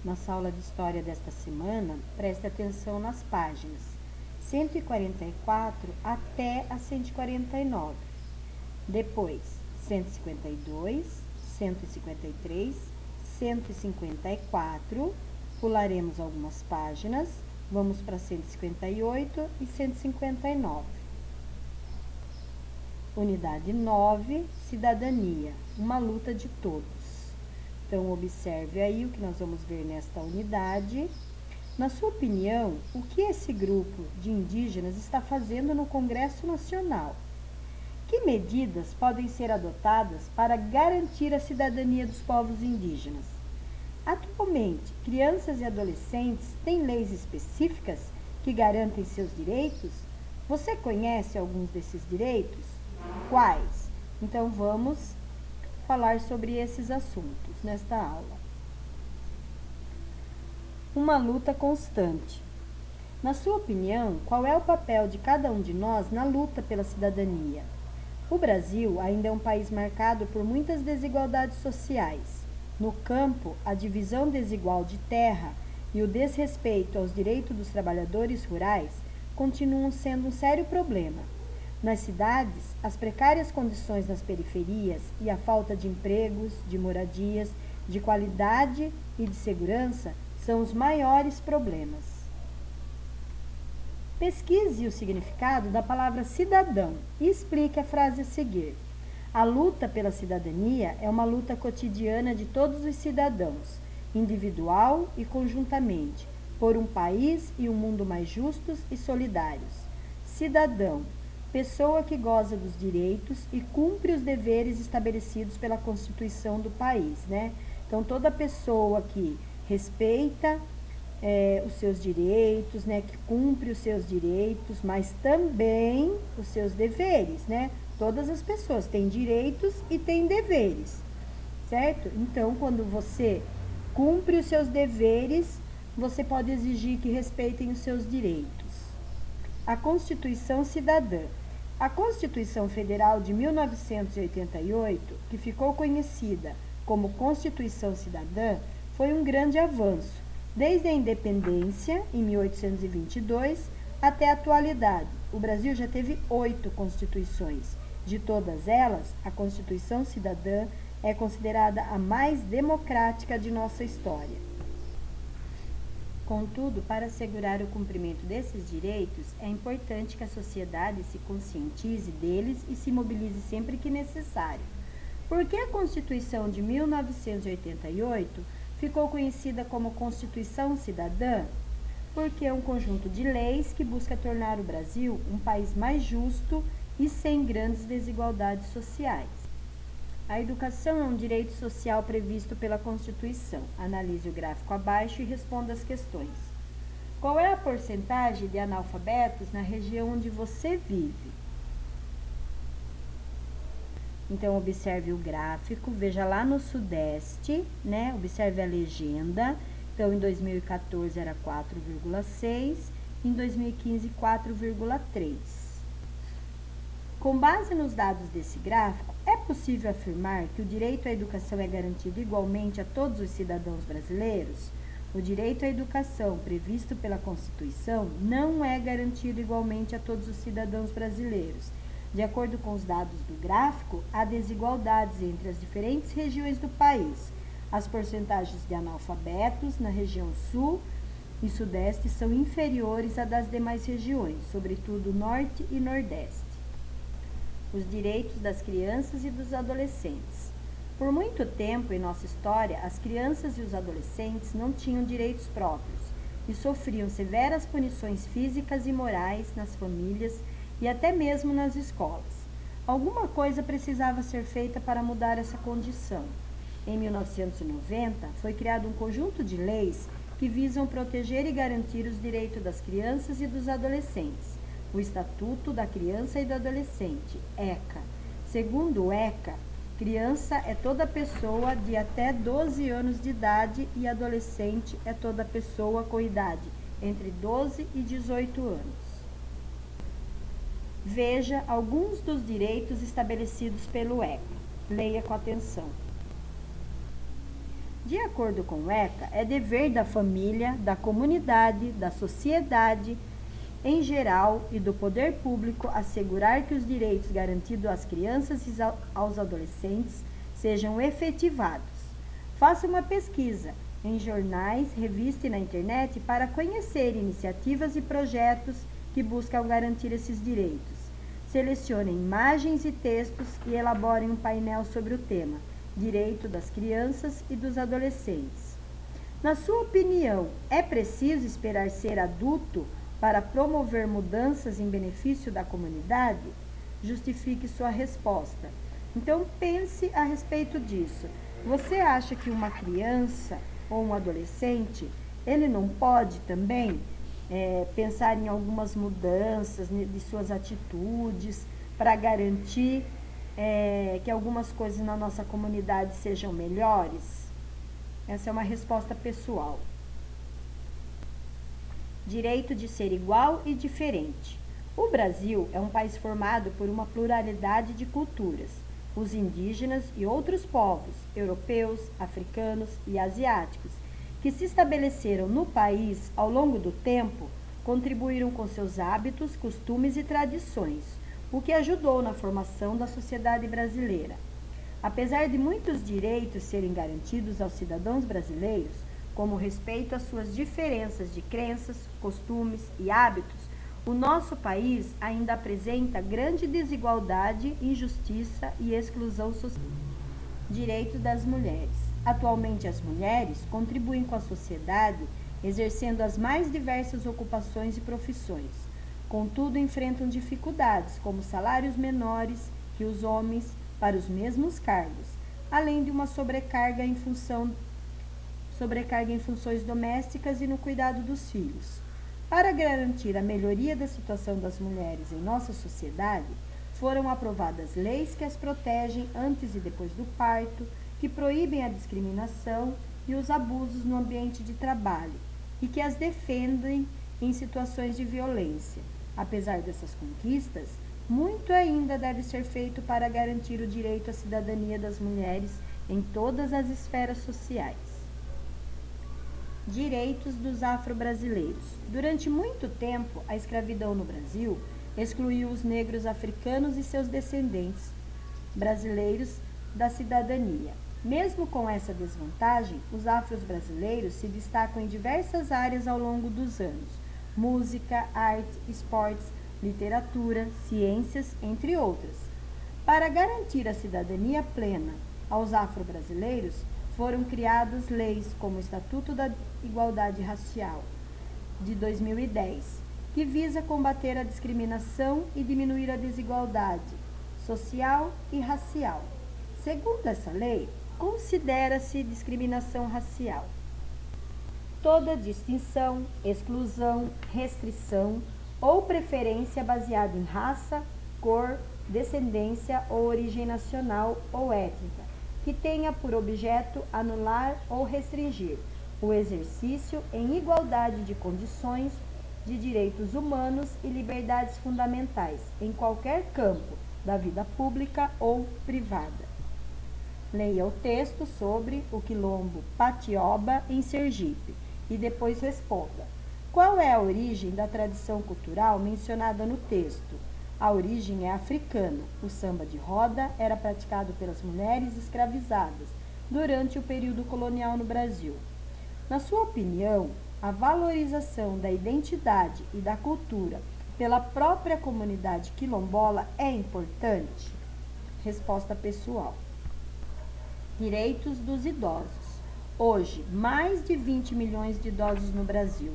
Nossa aula de história desta semana, preste atenção nas páginas 144 até a 149. Depois, 152, 153, 154, pularemos algumas páginas, vamos para 158 e 159. Unidade 9, cidadania, uma luta de todos. Então, observe aí o que nós vamos ver nesta unidade. Na sua opinião, o que esse grupo de indígenas está fazendo no Congresso Nacional? Que medidas podem ser adotadas para garantir a cidadania dos povos indígenas? Atualmente, crianças e adolescentes têm leis específicas que garantem seus direitos? Você conhece alguns desses direitos? Quais? Então, vamos falar sobre esses assuntos nesta aula. Uma luta constante. Na sua opinião, qual é o papel de cada um de nós na luta pela cidadania? O Brasil ainda é um país marcado por muitas desigualdades sociais. No campo, a divisão desigual de terra e o desrespeito aos direitos dos trabalhadores rurais continuam sendo um sério problema. Nas cidades, as precárias condições nas periferias e a falta de empregos, de moradias, de qualidade e de segurança são os maiores problemas. Pesquise o significado da palavra cidadão e explique a frase a seguir. A luta pela cidadania é uma luta cotidiana de todos os cidadãos, individual e conjuntamente, por um país e um mundo mais justos e solidários. Cidadão, pessoa que goza dos direitos e cumpre os deveres estabelecidos pela Constituição do país, né? Então, toda pessoa que respeita os seus direitos, né? Que cumpre os seus direitos, mas também os seus deveres, né? Todas as pessoas têm direitos e têm deveres, certo? Então, quando você cumpre os seus deveres, você pode exigir que respeitem os seus direitos. A Constituição Cidadã. A Constituição Federal de 1988, que ficou conhecida como Constituição Cidadã, foi um grande avanço, desde a independência, em 1822, até a atualidade. O Brasil já teve 8 constituições. De todas elas, a Constituição Cidadã é considerada a mais democrática de nossa história. Contudo, para assegurar o cumprimento desses direitos, é importante que a sociedade se conscientize deles e se mobilize sempre que necessário. Por que a Constituição de 1988 ficou conhecida como Constituição Cidadã? Porque é um conjunto de leis que busca tornar o Brasil um país mais justo e sem grandes desigualdades sociais. A educação é um direito social previsto pela Constituição. Analise o gráfico abaixo e responda as questões. Qual é a porcentagem de analfabetos na região onde você vive? Então, observe o gráfico, veja lá no Sudeste, né? Observe a legenda. Então, em 2014 era 4,6, em 2015 4,3. Com base nos dados desse gráfico, é possível afirmar que o direito à educação é garantido igualmente a todos os cidadãos brasileiros? O direito à educação previsto pela Constituição não é garantido igualmente a todos os cidadãos brasileiros. De acordo com os dados do gráfico, há desigualdades entre as diferentes regiões do país. As porcentagens de analfabetos na região sul e sudeste são inferiores à das demais regiões, sobretudo norte e nordeste. Os direitos das crianças e dos adolescentes. Por muito tempo em nossa história, as crianças e os adolescentes não tinham direitos próprios e sofriam severas punições físicas e morais nas famílias e até mesmo nas escolas. Alguma coisa precisava ser feita para mudar essa condição. Em 1990, foi criado um conjunto de leis que visam proteger e garantir os direitos das crianças e dos adolescentes. O Estatuto da Criança e do Adolescente, ECA. Segundo o ECA, criança é toda pessoa de até 12 anos de idade e adolescente é toda pessoa com idade entre 12 e 18 anos. Veja alguns dos direitos estabelecidos pelo ECA. Leia com atenção. De acordo com o ECA, é dever da família, da comunidade, da sociedade em geral e do poder público assegurar que os direitos garantidos às crianças e aos adolescentes sejam efetivados. Faça uma pesquisa em jornais, revistas e na internet para conhecer iniciativas e projetos que buscam garantir esses direitos. Selecione imagens e textos e elaborem um painel sobre o tema Direito das Crianças e dos Adolescentes. Na sua opinião, é preciso esperar ser adulto para promover mudanças em benefício da comunidade? Justifique sua resposta. Então, pense a respeito disso. Você acha que uma criança ou um adolescente, ele não pode também pensar em algumas mudanças de suas atitudes para garantir que algumas coisas na nossa comunidade sejam melhores? Essa é uma resposta pessoal. Direito de ser igual e diferente. O Brasil é um país formado por uma pluralidade de culturas. Os indígenas e outros povos, europeus, africanos e asiáticos, que se estabeleceram no país ao longo do tempo, contribuíram com seus hábitos, costumes e tradições, o que ajudou na formação da sociedade brasileira. Apesar de muitos direitos serem garantidos aos cidadãos brasileiros, como respeito às suas diferenças de crenças, costumes e hábitos, o nosso país ainda apresenta grande desigualdade, injustiça e exclusão social. Direito das mulheres. Atualmente, as mulheres contribuem com a sociedade, exercendo as mais diversas ocupações e profissões. Contudo, enfrentam dificuldades, como salários menores que os homens para os mesmos cargos, além de uma sobrecarga em funções domésticas e no cuidado dos filhos. Para garantir a melhoria da situação das mulheres em nossa sociedade, foram aprovadas leis que as protegem antes e depois do parto, que proíbem a discriminação e os abusos no ambiente de trabalho e que as defendem em situações de violência. Apesar dessas conquistas, muito ainda deve ser feito para garantir o direito à cidadania das mulheres em todas as esferas sociais. Direitos dos afro-brasileiros. Durante muito tempo, a escravidão no Brasil excluiu os negros africanos e seus descendentes brasileiros da cidadania. Mesmo com essa desvantagem, os afro-brasileiros se destacam em diversas áreas ao longo dos anos: música, arte, esportes, literatura, ciências, entre outras. Para garantir a cidadania plena aos afro-brasileiros, foram criadas leis como o Estatuto da Igualdade Racial, de 2010, que visa combater a discriminação e diminuir a desigualdade social e racial. Segundo essa lei, considera-se discriminação racial toda distinção, exclusão, restrição ou preferência baseada em raça, cor, descendência ou origem nacional ou étnica, que tenha por objeto anular ou restringir o exercício em igualdade de condições de direitos humanos e liberdades fundamentais em qualquer campo da vida pública ou privada. Leia o texto sobre o quilombo Patioba em Sergipe e depois responda: qual é a origem da tradição cultural mencionada no texto? A origem é africana. O samba de roda era praticado pelas mulheres escravizadas durante o período colonial no Brasil. Na sua opinião, a valorização da identidade e da cultura pela própria comunidade quilombola é importante? Resposta pessoal. Direitos dos idosos. Hoje, mais de 20 milhões de idosos no Brasil.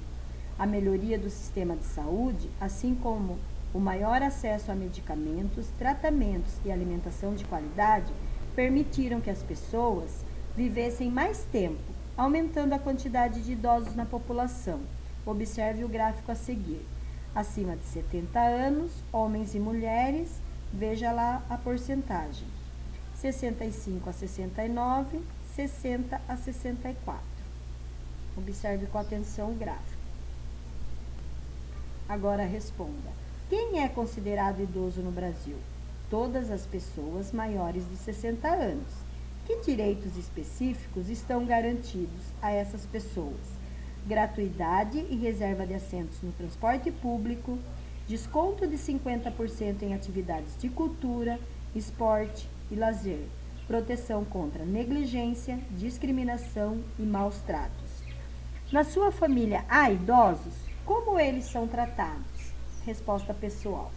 A melhoria do sistema de saúde, assim como o maior acesso a medicamentos, tratamentos e alimentação de qualidade, permitiram que as pessoas vivessem mais tempo, aumentando a quantidade de idosos na população. Observe o gráfico a seguir. Acima de 70 anos, homens e mulheres, veja lá a porcentagem. 65 a 69, 60 a 64. Observe com atenção o gráfico. Agora responda: quem é considerado idoso no Brasil? Todas as pessoas maiores de 60 anos. Que direitos específicos estão garantidos a essas pessoas? Gratuidade e reserva de assentos no transporte público, desconto de 50% em atividades de cultura, esporte e lazer, proteção contra negligência, discriminação e maus tratos. Na sua família há idosos? Como eles são tratados? Resposta pessoal.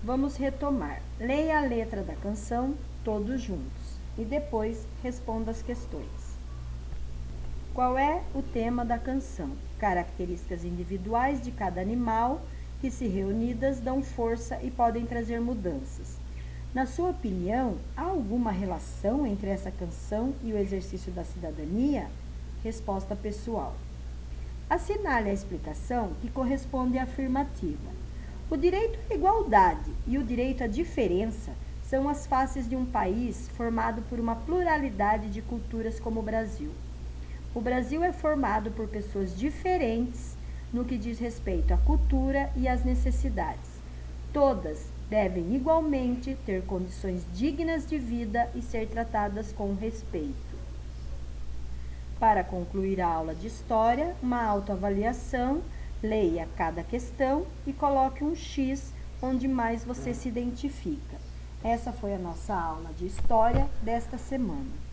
Vamos retomar. Leia a letra da canção, todos juntos, e depois responda as questões. Qual é o tema da canção? Características individuais de cada animal que, se reunidas, dão força e podem trazer mudanças. Na sua opinião, há alguma relação entre essa canção e o exercício da cidadania? Resposta pessoal. Assinale a explicação que corresponde à afirmativa. O direito à igualdade e o direito à diferença são as faces de um país formado por uma pluralidade de culturas como o Brasil. O Brasil é formado por pessoas diferentes no que diz respeito à cultura e às necessidades. Todas devem igualmente ter condições dignas de vida e ser tratadas com respeito. Para concluir a aula de História, uma autoavaliação, leia cada questão e coloque um X onde mais você se identifica. Essa foi a nossa aula de História desta semana.